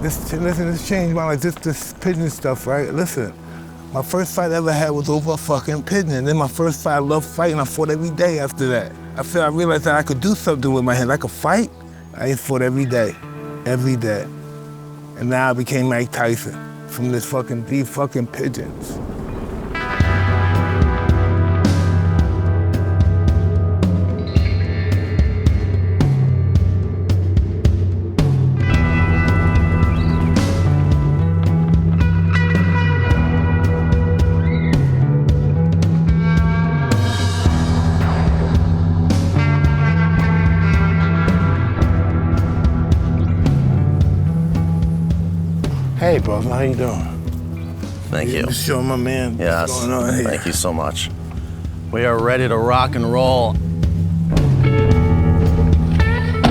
This changed my life. This pigeon stuff, right? Listen, my first fight I ever had was over a fucking pigeon. And then my first fight, I loved fighting. I fought every day after that. I realized that I could do something with my hands. I could fight. I fought every day. And now I became Mike Tyson from these fucking pigeons. Hey, bro, how you doing? Thank you. Just showing my man yes. what's going on here. Thank you so much. We are ready to rock and roll.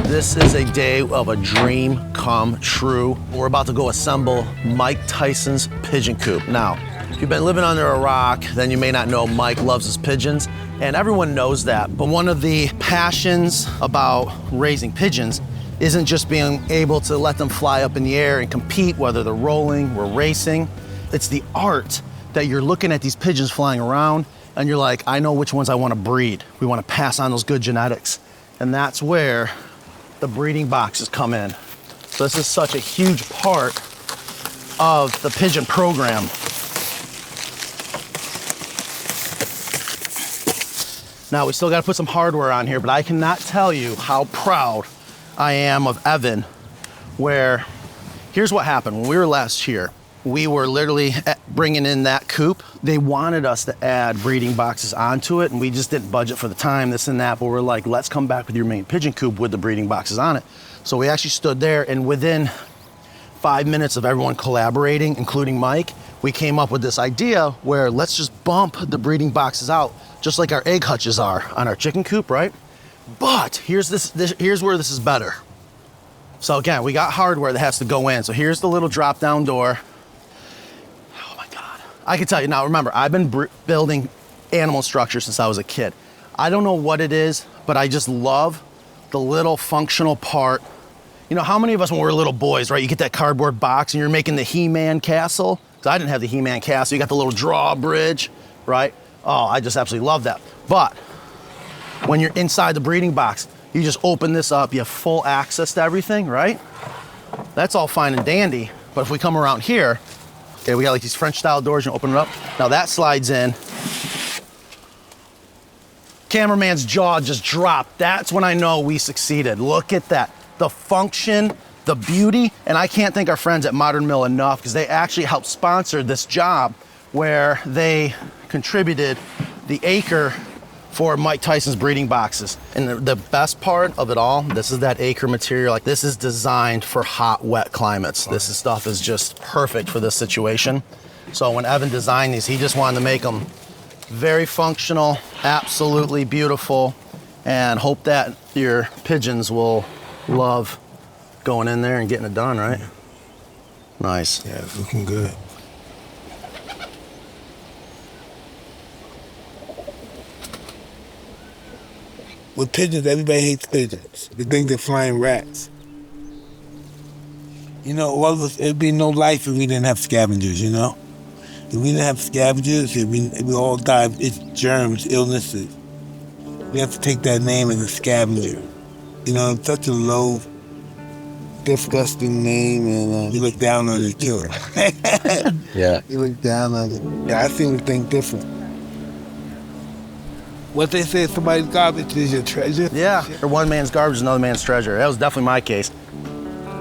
This is a day of a dream come true. We're about to go assemble Mike Tyson's pigeon coop. Now, if you've been living under a rock, then you may not know Mike loves his pigeons, and everyone knows that. But one of the passions about raising pigeons isn't just being able to let them fly up in the air and compete, whether they're rolling or racing. It's the art that you're looking at these pigeons flying around and you're like, I know which ones I want to breed. We want to pass on those good genetics. And that's where the breeding boxes come in. So this is such a huge part of the pigeon program. Now, we still got to put some hardware on here, but I cannot tell you how proud I am of Evan, where here's what happened. When we were last here, we were literally bringing in that coop. They wanted us to add breeding boxes onto it, and we just didn't budget for the time, this and that, but we're like, let's come back with your main pigeon coop with the breeding boxes on it. So we actually stood there, and within 5 minutes of everyone collaborating, including Mike, we came up with this idea where let's just bump the breeding boxes out, just like our egg hutches are on our chicken coop, right? But here's where this is better. So again, we got hardware that has to go in. So here's the little drop down door. Oh my God. I can tell you now, remember, I've been building animal structures since I was a kid. I don't know what it is, but I just love the little functional part. You know, how many of us when we were little boys, right? You get that cardboard box and you're making the He-Man castle. Because I didn't have the He-Man castle. You got the little drawbridge, right? Oh, I just absolutely love that. But when you're inside the breeding box, you just open this up, you have full access to everything, right? That's all fine and dandy, but if we come around here, okay, we got like these French style doors, you open it up. Now that slides in. Cameraman's jaw just dropped. That's when I know we succeeded. Look at that. The function, the beauty, and I can't thank our friends at Modern Mill enough because they actually helped sponsor this job where they contributed the acre for Mike Tyson's breeding boxes. And the best part of it all, this is that acre material. Like, this is designed for hot, wet climates. This stuff is just perfect for this situation. So when Evan designed these, he just wanted to make them very functional, absolutely beautiful, and hope that your pigeons will love going in there and getting it done, right? Nice. Yeah, it's looking good. With pigeons, everybody hates pigeons. They think they're flying rats. You know, it'd be no life if we didn't have scavengers, you know? If we didn't have scavengers, we all die. It's germs, illnesses. We have to take that name as a scavenger. You know, it's such a low, disgusting name, and you look down on the killer. Yeah. You look down on it. Yeah, I seem to think different. What they say, somebody's garbage is your treasure. Yeah, or one man's garbage is another man's treasure. That was definitely my case.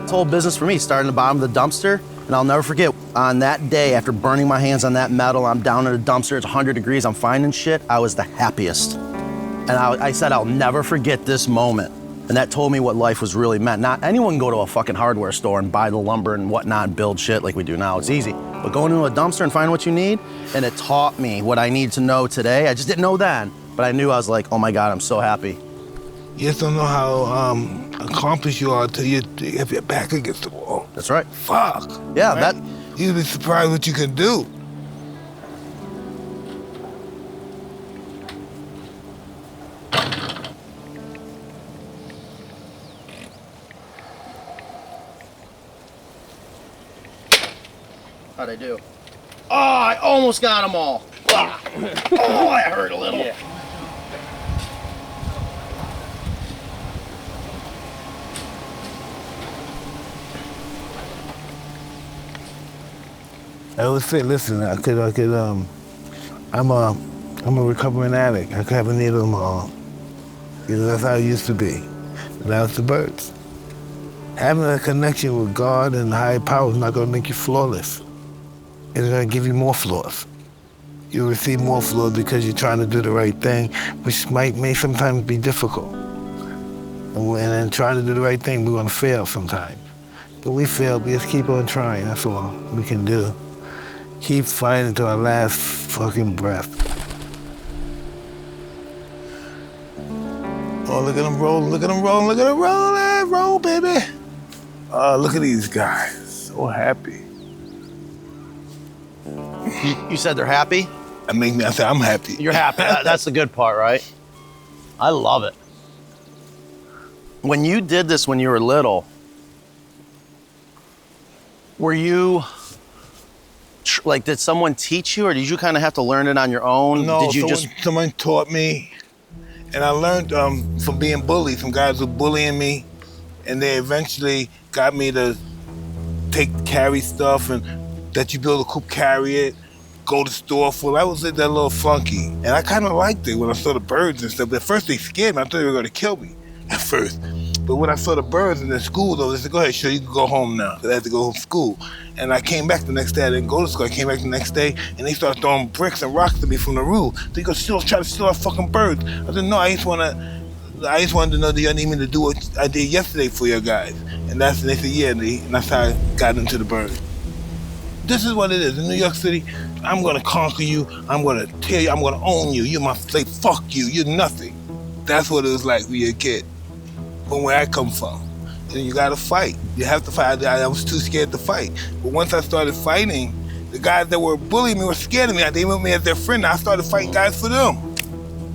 This whole business for me started in the bottom of the dumpster, and I'll never forget, on that day, after burning my hands on that metal, I'm down in a dumpster, it's 100 degrees, I'm finding shit, I was the happiest. And I said, I'll never forget this moment. And that told me what life was really meant. Not anyone can go to a fucking hardware store and buy the lumber and whatnot and build shit like we do now. It's easy. But going into a dumpster and finding what you need, and it taught me what I need to know today. I just didn't know then, but I knew. I was like, oh my God, I'm so happy. You just don't know how accomplished you are until you have your back against the wall. That's right. Fuck. Yeah, right? that. You'd be surprised what you can do. How'd I do? Oh, I almost got them all. Ah. Oh, that hurt a little. Yeah. I always say, listen, I'm a recovering addict. I could have a needle tomorrow. You know, that's how it used to be. Now it's the birds. Having a connection with God and the higher power is not gonna make you flawless. It's gonna give you more flaws. You receive more flaws because you're trying to do the right thing, which may sometimes be difficult. And then trying to do the right thing, we're gonna fail sometimes. But we fail, we just keep on trying, that's all we can do. Keep fighting until our last fucking breath. Oh, look at them rolling, look at them rolling, look at them rolling, roll, baby. Oh, look at these guys, so happy. You said they're happy? I said I'm happy. You're happy, that's the good part, right? I love it. When you did this when you were little, were you, like, did someone teach you or did you kind of have to learn it on your own? No, did you someone taught me. And I learned from being bullied. Some guys were bullying me, and they eventually got me to carry stuff, and that you build a Coop, carry it, go to the store for. I was that little flunky, and I kind of liked it when I saw the birds and stuff. But at first they scared me. I thought they were going to kill me at first. But when I saw the birds in the school, though, they said, "Go ahead, sure, you can go home now." I had to go home to school. And I came back the next day. I didn't go to school. I came back the next day, and they started throwing bricks and rocks at me from the roof. They go, try to steal our fucking birds. I said, no, I just wanted to know that you need me to do what I did yesterday for your guys. And they said, yeah, and that's how I got into the birds. This is what it is. In New York City, I'm gonna conquer you. I'm gonna tear you. I'm gonna own you. You're my slave. Fuck you. You're nothing. That's what it was like when you're a kid. From where I come from. And you gotta fight. You have to fight. I was too scared to fight. But once I started fighting, the guys that were bullying me were scared of me. They went me as their friend. I started fighting guys for them.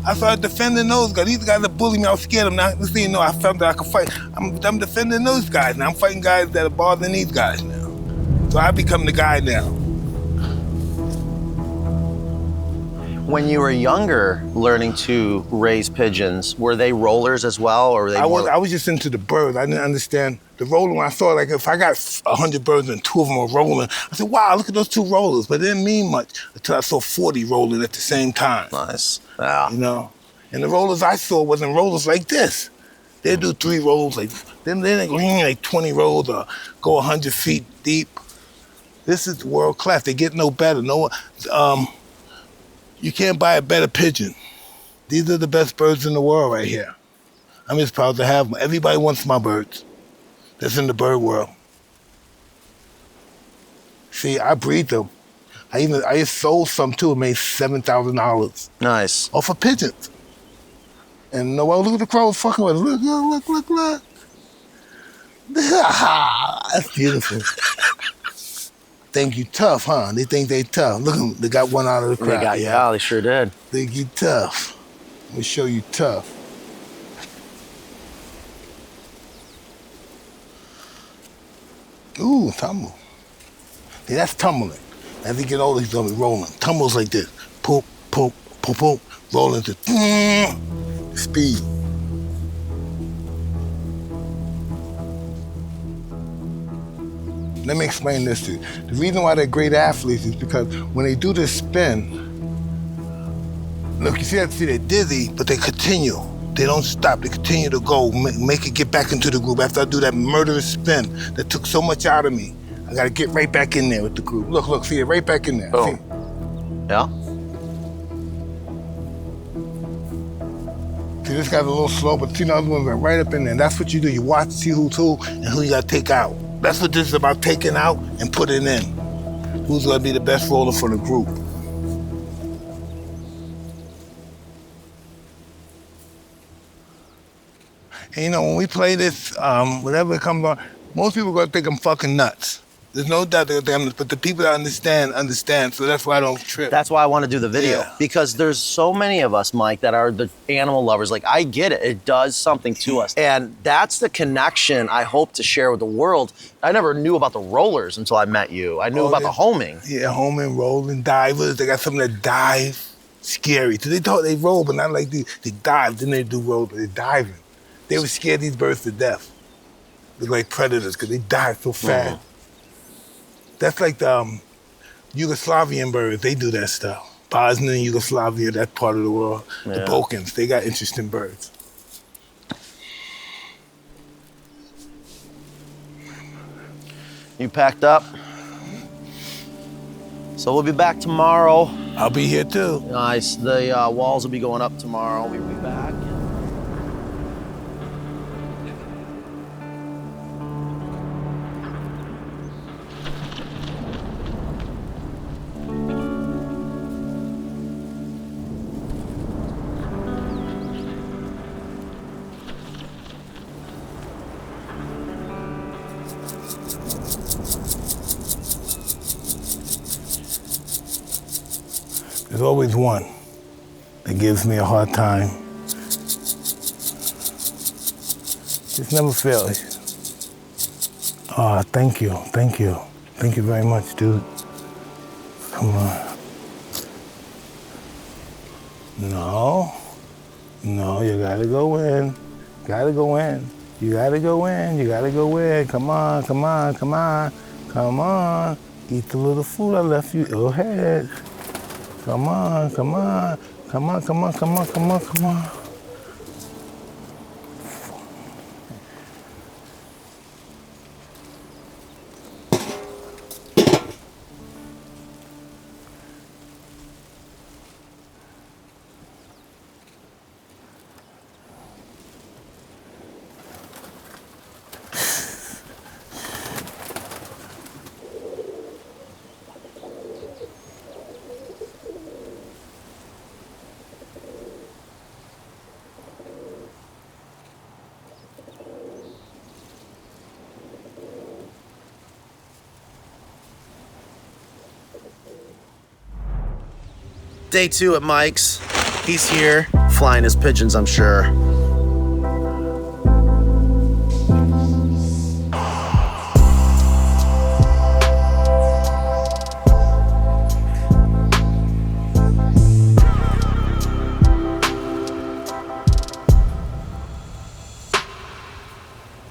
I started defending those guys. These guys that bullied me, I was scared of them. Now, next thing you know, I felt that I could fight. I'm defending those guys now. I'm fighting guys that are bothering these guys now. So I become the guy now. When you were younger, learning to raise pigeons, were they rollers as well, or were they? I was just into the birds. I didn't understand the rolling. When I saw, like, if I got 100 birds and 2 of them were rolling, I said, "Wow, look at those 2 rollers." But it didn't mean much until I saw 40 rolling at the same time. Nice. Yeah. You know, and the rollers I saw wasn't rollers like this. They do 3 rolls, like then they go like 20 rolls or go 100 feet deep. This is world class. They get no better. You can't buy a better pigeon. These are the best birds in the world right here. I'm just proud to have them. Everybody wants my birds that's in the bird world. See, I breed them. I just sold some too. It made $7,000. Nice. Off of pigeons. And well, look at the crows fucking with us. Look. That's beautiful. Think you tough, huh? They think they tough. Look at them, they got one out of the crowd. Yeah, they sure did. Think you tough. Let me show you tough. Ooh, tumble. See, that's tumbling. As he get older, he's gonna be rolling. Tumbles like this. Poop, poop, poop, poop. Rolling to speed. Let me explain this to you. The reason why they're great athletes is because when they do this spin, look, you see they're dizzy, but they continue. They don't stop, they continue to go, make it get back into the group. After I do that murderous spin that took so much out of me, I gotta get right back in there with the group. Look, see it right back in there. Boom. Yeah? See, this guy's a little slow, but see, the other ones are right up in there. And that's what you do. You watch, see who's who, and who you gotta take out. That's what this is about, taking out and putting in. Who's gonna be the best roller for the group? And you know, when we play this, whatever comes on, most people are gonna think I'm fucking nuts. There's no doubt they're gonna, but the people that understand. So that's why I don't trip. That's why I want to do the video, because there's so many of us, Mike, that are the animal lovers. Like, I get it. It does something to us. And that's the connection I hope to share with the world. I never knew about the rollers until I met you. I knew about the homing. Yeah, homing, rolling, divers. They got some that dive. Scary. So they thought they roll, but not like they dive. Then they do roll, but they're diving. They would scare these birds to death. They're like predators because they dive so fast. That's like the Yugoslavian birds. They do that stuff. Bosnia and Yugoslavia, that part of the world. The Balkans, they got interesting birds. You packed up? So we'll be back tomorrow. I'll be here too. Nice. The walls will be going up tomorrow. We'll be back. There's always one that gives me a hard time. Just never fails. Oh, thank you. Thank you very much, dude. Come on. No, you gotta go in. Gotta go in. You gotta go in. You gotta go in. Come on. Eat the little food I left you. Go ahead. Come on. Day 2 at Mike's. He's here, flying his pigeons, I'm sure.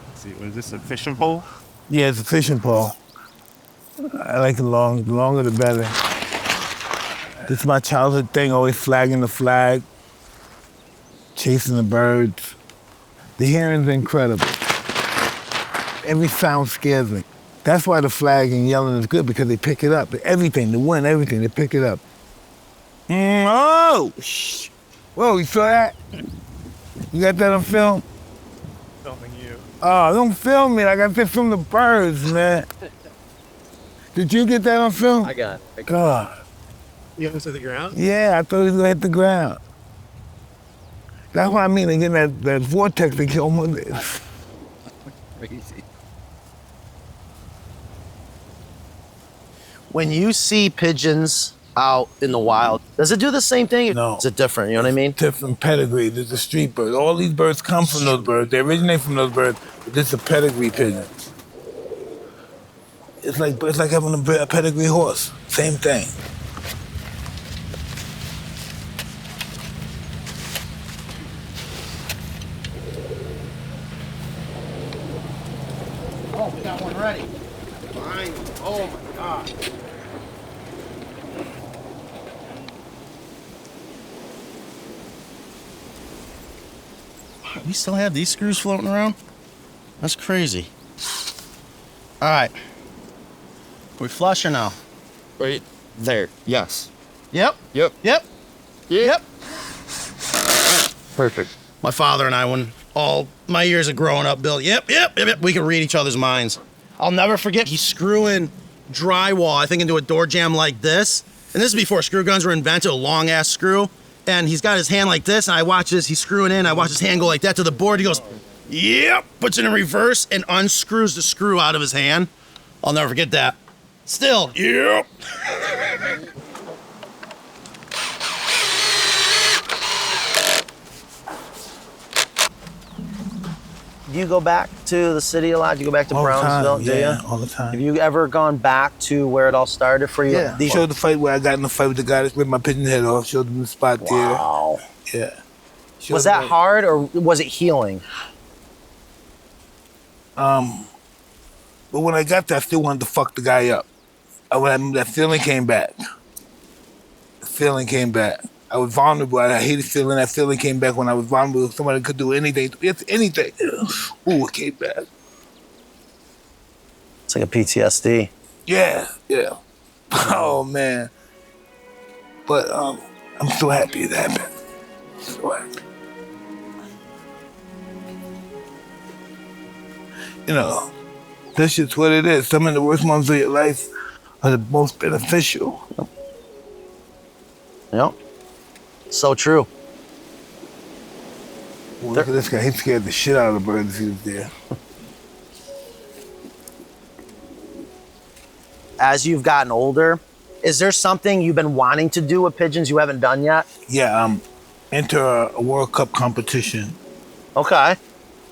Let's see, what is this, a fishing pole? Yeah, it's a fishing pole. I like the longer the better. This is my childhood thing, always flagging the flag, chasing the birds. The hearing's incredible. Every sound scares me. That's why the flag and yelling is good, because they pick it up. Everything, the wind, everything, they pick it up. Oh! Whoa, you saw that? You got that on film? Filming you. Oh, don't film me. I got this from the birds, man. Did you get that on film? I got it. God. You almost hit the ground? Yeah, I thought he was gonna hit the ground. That's what I mean, they get that vortex, they kill him. Crazy. When you see pigeons out in the wild, does it do the same thing? No. Is it different, you know what I mean? Different pedigree, there's a street bird. All these birds come from those birds. They originate from those birds, but this is a pedigree pigeon. It's like having a pedigree horse, same thing. Oh, we got one ready. Fine. Oh my God. We still have these screws floating around? That's crazy. All right. We flush or no? Right there. Yes. Yep. Yep. Yep. Yep. Perfect. My father and I, when all my years of growing up, Bill, yep, we could read each other's minds. I'll never forget, he's screwing drywall, I think, into a door jamb like this. And this is before screw guns were invented, a long ass screw. And he's got his hand like this, and I watch this, he's screwing in, I watch his hand go like that to the board. He goes, yep, puts it in reverse and unscrews the screw out of his hand. I'll never forget that. Still, yep. Do you go back to the city a lot? Do you go back to Brownsville? Do you? All the time. Have you ever gone back to where it all started for you? Yeah. Showed the fight where I got in the fight with the guy that ripped my pigeon head off. Showed them the spot Wow. there. Yeah. Was that hard or was it healing? But when I got there, I still wanted to fuck the guy up. That feeling came back. The feeling came back. I was vulnerable. I hated feeling that feeling came back when I was vulnerable. Somebody could do anything. It's anything. Ooh, it came back. It's like a PTSD. Yeah. Oh, man. But I'm so happy it happened. So happy. You know, that's just what it is. Some of the worst moments of your life are the most beneficial. Yep. So true. Well, look at this guy. He scared the shit out of the birds he was there. As you've gotten older, is there something you've been wanting to do with pigeons you haven't done yet? Yeah, enter a World Cup competition. Okay.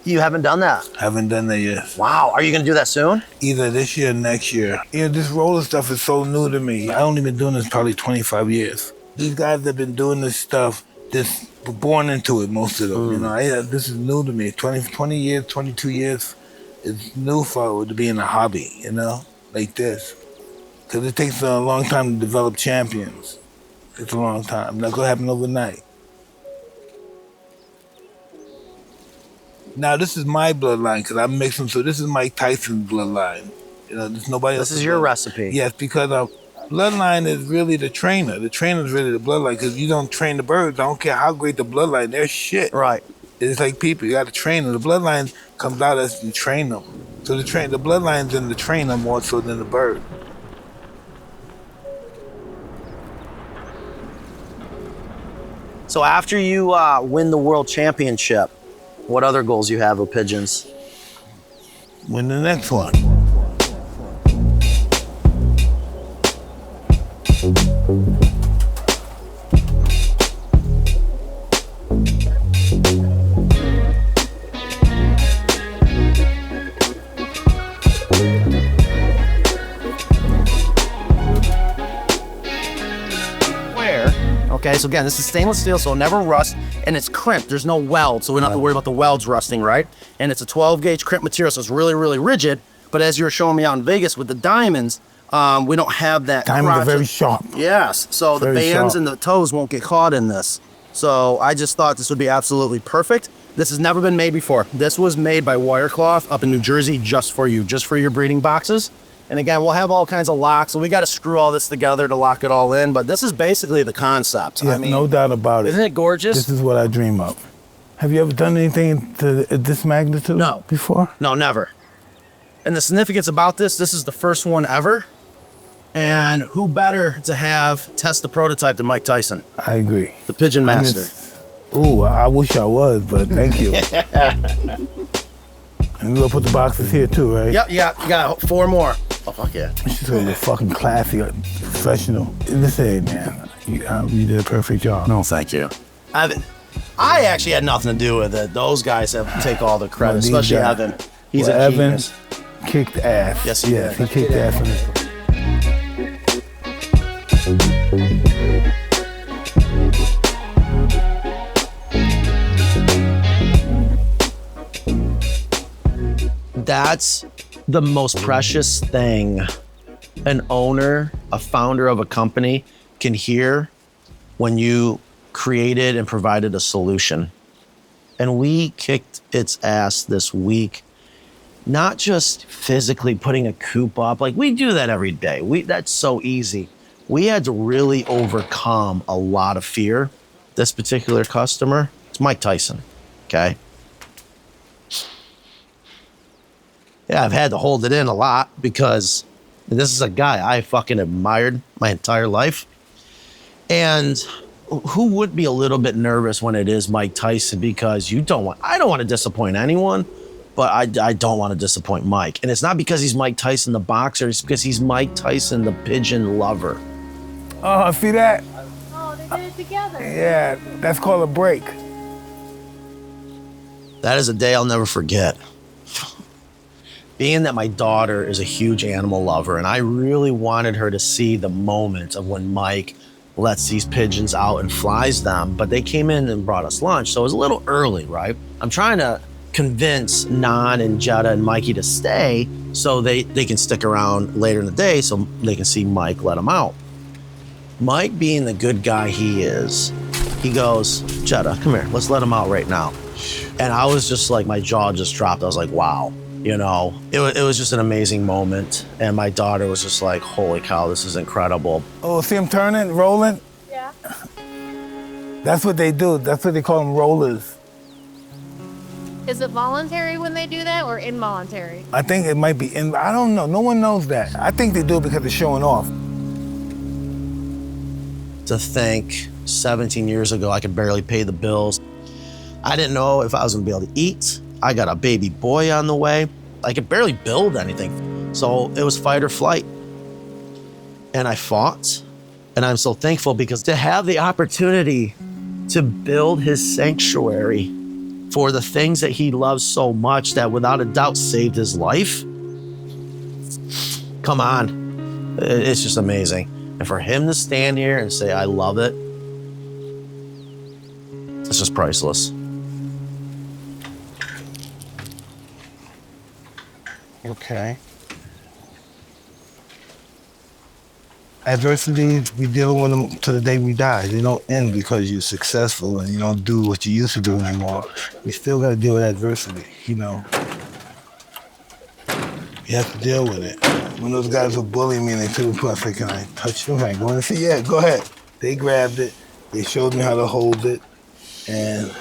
You haven't done that? Haven't done that yet. Wow. Are you going to do that soon? Either this year or next year. You know, this roller stuff is so new to me. I only been doing this probably 25 years. These guys that have been doing this stuff, just were born into it, most of them. You know, this is new to me. 20 years, 22 years, it's new for it to be in a hobby, you know, like this. Because it takes a long time to develop champions. It's a long time. Not gonna happen overnight. Now, this is my bloodline, because I'm mixing, so this is Mike Tyson's bloodline. You know, there's nobody else. This is your recipe. Yes, because bloodline is really the trainer. The trainer is really the bloodline, because you don't train the birds. I don't care how great the bloodline, they're shit. Right. It's like people, you got to train them. The bloodline comes out as you train them. So the bloodline's in the trainer more so than the bird. So after you win the world championship, what other goals you have with pigeons? Win the next one. Okay, so again, this is stainless steel, so it'll never rust, and it's crimped. There's no weld, so we don't have to worry about the welds rusting, right? And it's a 12-gauge crimp material, so it's really, really rigid. But as you were showing me out in Vegas with the diamonds, we don't have that. Diamonds are very sharp. Yes, so the bands and the toes won't get caught in this. So I just thought this would be absolutely perfect. This has never been made before. This was made by Wirecloth up in New Jersey just for you, just for your breeding boxes. And again, we'll have all kinds of locks, so we got to screw all this together to lock it all in, but this is basically the concept. Yeah, I mean, no doubt about it. Isn't it gorgeous? This is what I dream of. Have you ever done anything to this magnitude before? No, never. And the significance about this is the first one ever. And who better to have test the prototype than Mike Tyson? I agree. The Pigeon Master. Ooh, I wish I was, but thank you. And we're gonna put the boxes here too, right? Yep, you got 4 more. Oh, fuck yeah. It's just gonna be fucking classy, professional. Listen, man, you did a perfect job. No, thank you. I actually had nothing to do with it. Those guys have take all the credit, especially Evan. He's a genius. Evan kicked ass. Yes, he did. He kicked ass on this. That's the most precious thing an owner, a founder of a company can hear when you created and provided a solution. And we kicked its ass this week, not just physically putting a coop up. Like, we do that every day. That's so easy. We had to really overcome a lot of fear. This particular customer, it's Mike Tyson, okay? Yeah, I've had to hold it in a lot because this is a guy I fucking admired my entire life. And who would be a little bit nervous when it is Mike Tyson? Because I don't want to disappoint anyone, but I don't want to disappoint Mike. And it's not because he's Mike Tyson, the boxer, it's because he's Mike Tyson, the pigeon lover. Oh, see that? Oh, they did it together. Yeah, that's called a break. That is a day I'll never forget. Being that my daughter is a huge animal lover, and I really wanted her to see the moment of when Mike lets these pigeons out and flies them, but they came in and brought us lunch, so it was a little early, right? I'm trying to convince Nan and Jetta and Mikey to stay so they can stick around later in the day so they can see Mike let them out. Mike, being the good guy he is, he goes, Jetta, come here, let's let him out right now. And I was just like, my jaw just dropped. I was like, wow. You know, it was just an amazing moment. And my daughter was just like, holy cow, this is incredible. Oh, see him turning, rolling? Yeah. That's what they do. That's what they call them, rollers. Is it voluntary when they do that or involuntary? I think it might be, I don't know. No one knows that. I think they do it because they're showing off. To think 17 years ago, I could barely pay the bills. I didn't know if I was gonna be able to eat. I got a baby boy on the way. I could barely build anything. So it was fight or flight. And I fought. And I'm so thankful because to have the opportunity to build his sanctuary for the things that he loves so much that without a doubt saved his life. Come on, it's just amazing. And for him to stand here and say, I love it, it's just priceless. Okay. Adversities, we deal with them to the day we die. They don't end because you're successful and you don't do what you used to do anymore. You still got to deal with adversity, you know. You have to deal with it. When those guys were bullying me and they took me, I said, can I touch them? Can I go in and say, yeah, go ahead. They grabbed it. They showed me how to hold it. And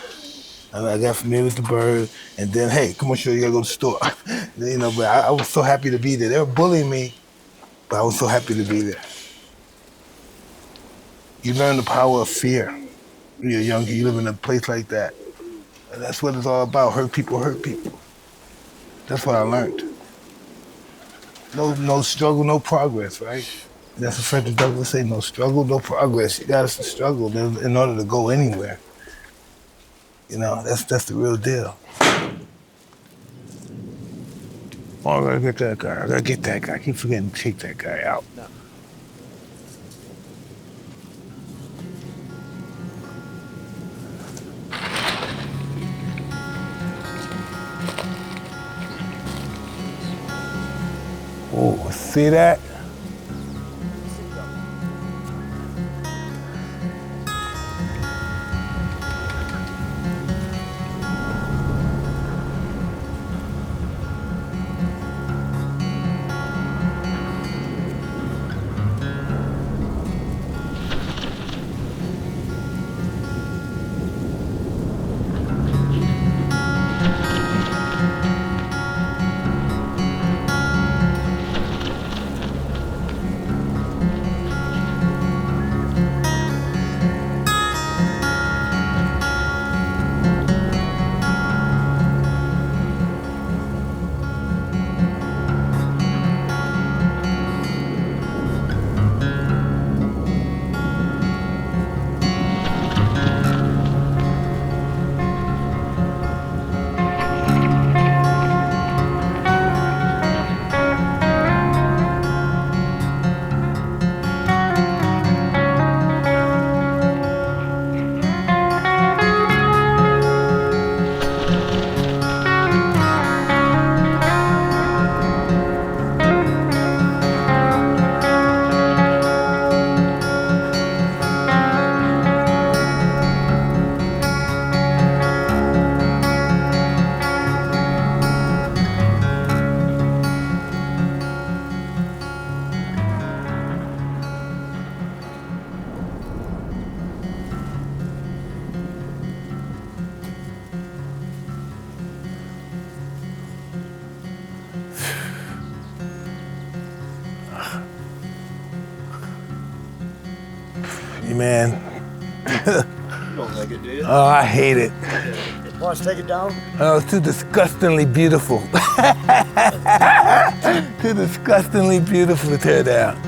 I got familiar with the bird. And then, hey, come on, show you gotta go to the store. You know, but I was so happy to be there. They were bullying me, but I was so happy to be there. You learn the power of fear. When you're young, you live in a place like that. And that's what it's all about. Hurt people hurt people. That's what I learned. No struggle, no progress, right? That's what Frederick Douglass say, no struggle, no progress. You gotta struggle in order to go anywhere. You know, that's the real deal. Oh, I gotta get that guy. I gotta get that guy. I keep forgetting to take that guy out. No. Oh, see that? Man. You don't like it, do you? Oh, I hate it. Want us to take it down? Oh, it's too disgustingly beautiful. Too disgustingly beautiful to tear down.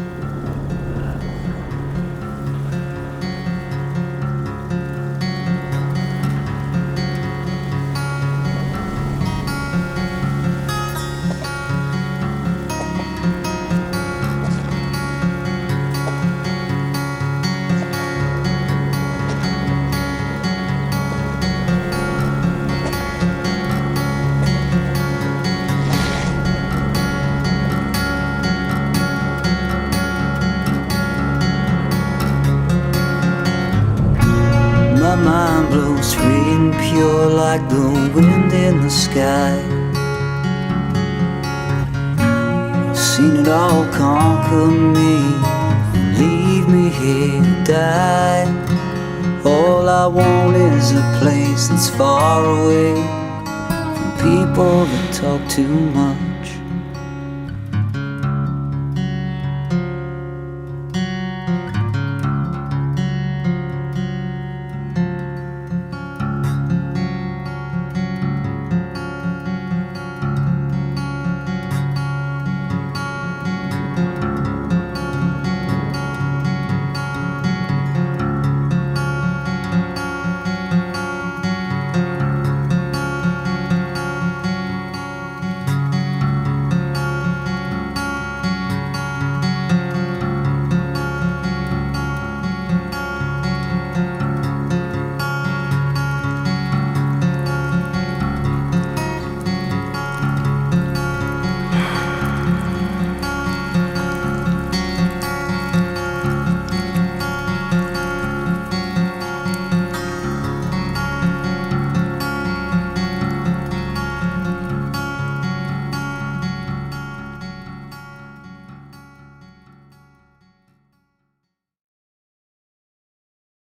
My mind blows free and pure like the wind in the sky. Seen it all conquer me, leave me here to die. All I want is a place that's far away from people that talk too much.